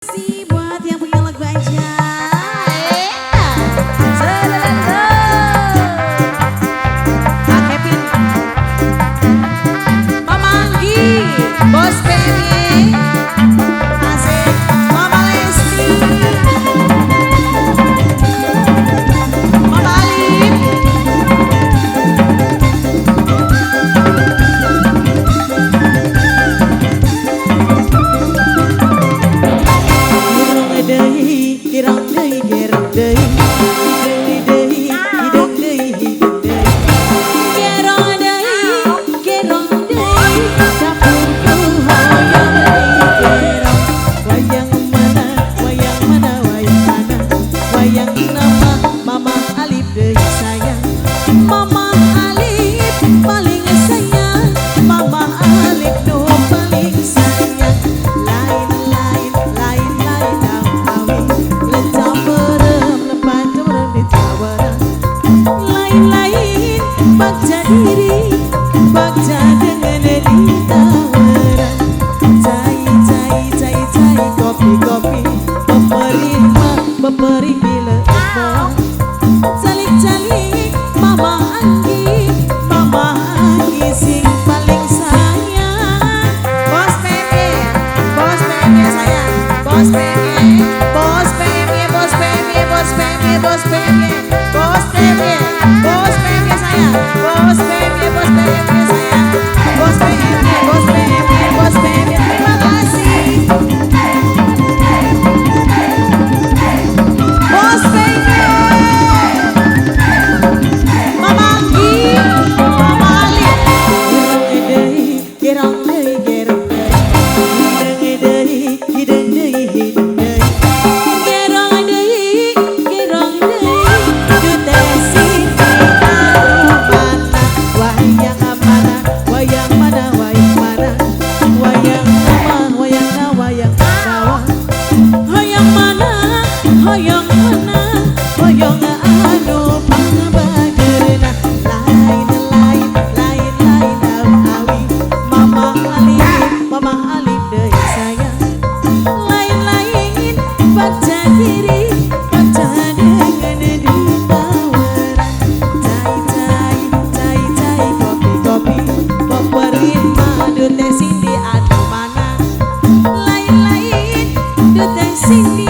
Kasih buat yang punya lagu aja. Kak Kevin, Mama Anggi, Bos Penny, asik, Mama Lesti, Mama Alif. Girang deui, gerang deui, deui deui, hidung deui, hidung deui. Gerang deui, gerang deui, dapurku hoyong deui gerang. Wayang mana, wayang mana, wayang mana, wayang nama Mama Alif deui sayang. Mama Alif paling sayang, Mama Alif nu paling sayang. Lain lain lain lain lain-lain bagja diri, bagja dengan ditawaran. Cai kopi-kopi, peperi bila calik-calik Mama Anggi sing paling sayang. Bos Penny sayang, Bos Penny, Bos Penny, Bos Penny, Bos Penny, Bos Penny, Bos Penny, Bos Penny sayang, Bos Penny, Bos Penny sayang, Bos Penny, Bos Penny, Bos Penny. Terima kasih, Bos Penny, Mama Anggi, Mama Alif. Gerang deui, gerang deui, hidung deui, hidung deui. Gerang deui, gerang deui, dutek siti anu mana, wayang mana, wayang mana, wayang mana, wayang nama, wayang nawa. Hoyong mana, hoyong mana, hoyong anu pangabageurna. Lain awi, Mama Alif deui sayang. Lain-lain bagja diri, bagja dengan ditawaran. Cai kopi-kopi, peperin madu teh Cindy anu mana. Lain-lain du teh Cindy